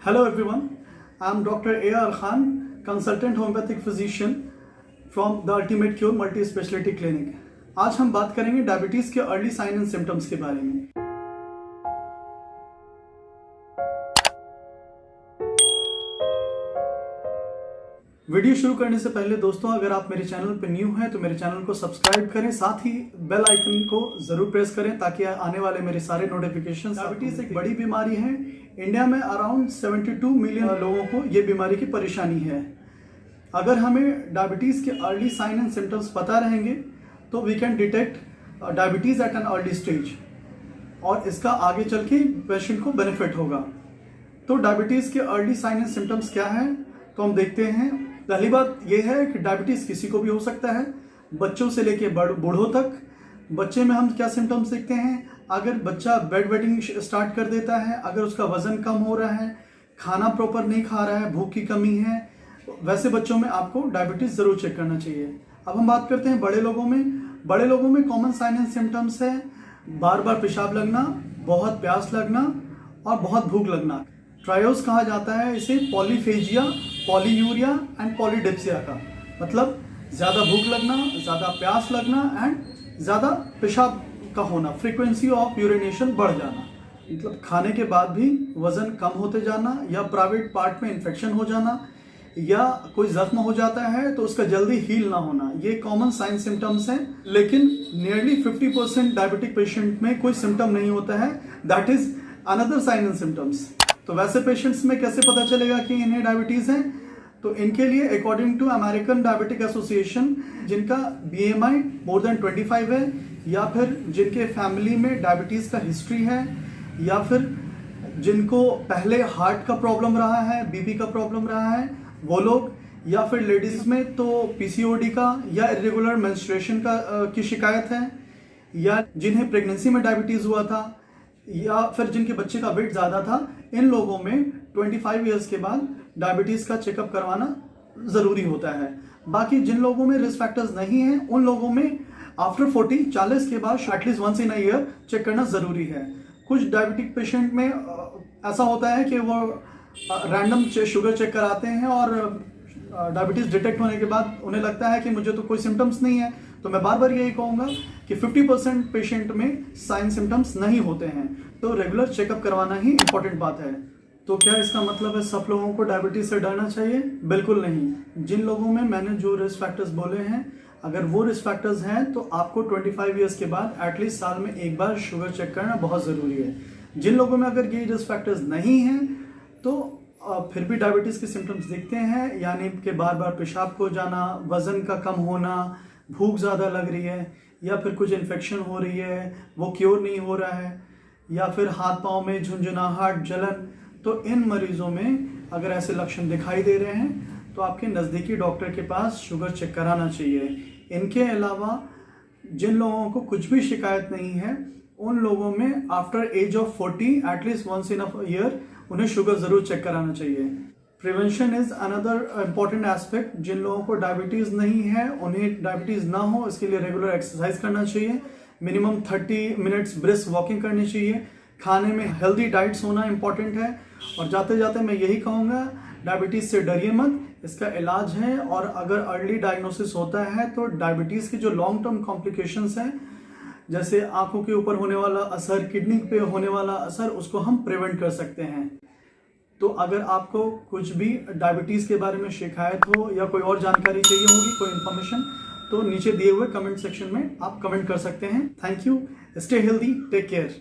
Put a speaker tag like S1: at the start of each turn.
S1: Hello everyone, I am Dr. A.R. Khan, consultant homeopathic physician from the Ultimate Cure Multi Speciality Clinic. आज हम बात करेंगे diabetes के early sign and symptoms के बारे में। वीडियो शुरू करने से पहले दोस्तों, अगर आप मेरे चैनल पर न्यू हैं तो मेरे चैनल को सब्सक्राइब करें, साथ ही बेल आइकन को जरूर प्रेस करें ताकि आने वाले मेरे सारे नोटिफिकेशंस। डायबिटीज एक बड़ी बीमारी है। इंडिया में अराउंड 72 मिलियन लोगों को ये बीमारी की परेशानी है। अगर हमें डायबिटीज के अर्ली साइन एंड सिम्टम्स पता रहेंगे तो we can detect diabetes at an early stage और इसका आगे चल के पेशेंट को बेनिफिट होगा। तो डायबिटीज के अर्ली साइन एंड सिम्टम्स क्या है तो हम देखते हैं। पहली बात यह है कि डायबिटीज किसी को भी हो सकता है, बच्चों से लेके बूढ़ों तक। बच्चे में हम क्या सिम्टम्स देखते हैं? अगर बच्चा बेड वेटिंग स्टार्ट कर देता है, अगर उसका वजन कम हो रहा है, खाना प्रॉपर नहीं खा रहा है, भूख की कमी है, वैसे बच्चों में आपको डायबिटीज जरूर चेक करना चाहिए। अब हम बात करते हैं बड़े लोगों में। बड़े लोगों में कॉमन साइन एंड सिम्टम्स है बार बार पेशाब लगना, बहुत प्यास लगना और बहुत भूख लगना। ट्रायोस कहा जाता है इसे पॉलीफेजिया, पॉलीयूरिया एंड पॉलीडिप्सिया का। मतलब ज़्यादा भूख लगना, ज़्यादा प्यास लगना एंड ज़्यादा पेशाब का होना, फ्रीक्वेंसी ऑफ यूरिनेशन बढ़ जाना। मतलब खाने के बाद भी वज़न कम होते जाना या प्राइवेट पार्ट में इन्फेक्शन हो जाना या कोई जख्म हो जाता है तो उसका जल्दी हील ना होना, ये कॉमन साइन सिम्टम्स हैं। लेकिन नियरली 50% डायबिटिक पेशेंट में कोई सिम्टम नहीं होता है, that is another sign and symptoms. तो वैसे पेशेंट्स में कैसे पता चलेगा कि इन्हें डायबिटीज है? तो इनके लिए according to American diabetic association, जिनका BMI मोर देन 25 है या फिर जिनके फैमिली में डायबिटीज का हिस्ट्री है या फिर जिनको पहले हार्ट का प्रॉब्लम रहा है, बीपी का प्रॉब्लम रहा है वो लोग, या फिर लेडीज में तो PCOD का या इरेगुलर मेंस्ट्रुएशन की शिकायत है, या जिन्हें प्रेगनेंसी में डायबिटीज हुआ था, या फिर जिनके बच्चे का वेट ज़्यादा था। इन लोगों में 25 ईयर्स के बाद डायबिटीज़ का चेकअप करवाना ज़रूरी होता है। बाकी जिन लोगों में रिस्क फैक्टर्स नहीं हैं उन लोगों में आफ्टर 40 के बाद at least once in a year check करना ज़रूरी है। कुछ डायबिटिक पेशेंट में ऐसा होता है कि वो रैंडम शुगर चेक कराते हैं और डायबिटीज़ डिटेक्ट होने के बाद उन्हें लगता है कि मुझे तो कोई सिम्टम्स नहीं है। तो मैं बार बार यही कहूँगा कि 50% पेशेंट में साइन सिम्टम्स नहीं होते हैं, तो रेगुलर चेकअप करवाना ही इंपॉर्टेंट बात है। तो क्या इसका मतलब है सब लोगों को डायबिटीज से डरना चाहिए? बिल्कुल नहीं। जिन लोगों में मैंने जो रिस्क फैक्टर्स बोले हैं, अगर वो रिस्क फैक्टर्स हैं तो आपको 25 ईयर्स के बाद एटलीस्ट साल में एक बार शुगर चेक करना बहुत ज़रूरी है। जिन लोगों में अगर ये रिस्क फैक्टर्स नहीं हैं तो फिर भी डायबिटीज़ के सिम्टम्स दिखते हैं, यानी कि बार बार पेशाब हो जाना, वज़न का कम होना, भूख ज़्यादा लग रही है, या फिर कुछ इन्फेक्शन हो रही है वो क्योर नहीं हो रहा है, या फिर हाथ पाँव में झुंझुनाहट, जलन, तो इन मरीजों में अगर ऐसे लक्षण दिखाई दे रहे हैं तो आपके नज़दीकी डॉक्टर के पास शुगर चेक कराना चाहिए। इनके अलावा जिन लोगों को कुछ भी शिकायत नहीं है उन लोगों में after age of 40 at least once in a year उन्हें शुगर ज़रूर चेक कराना चाहिए। Prevention is another important aspect. जिन लोगों को डायबिटीज़ नहीं है, उन्हें डायबिटीज़ ना हो इसके लिए रेगुलर एक्सरसाइज करना चाहिए। मिनिमम 30 मिनट्स ब्रिस्क वॉकिंग करनी चाहिए। खाने में हेल्दी डाइट्स होना इम्पॉर्टेंट है। और जाते जाते मैं यही कहूँगा, डायबिटीज़ से डरिए मत, इसका इलाज है। और अगर अर्ली डायग्नोसिस होता है तो डायबिटीज़ के जो लॉन्ग टर्म कॉम्प्लिकेशंस हैं, जैसे आंखों के ऊपर होने वाला असर, किडनी पे होने वाला असर, उसको हम प्रिवेंट कर सकते हैं। तो अगर आपको कुछ भी डायबिटीज़ के बारे में शिकायत हो या कोई और जानकारी चाहिए होगी, कोई इन्फॉर्मेशन, तो नीचे दिए हुए कमेंट सेक्शन में आप कमेंट कर सकते हैं। Thank you. Stay healthy, take care.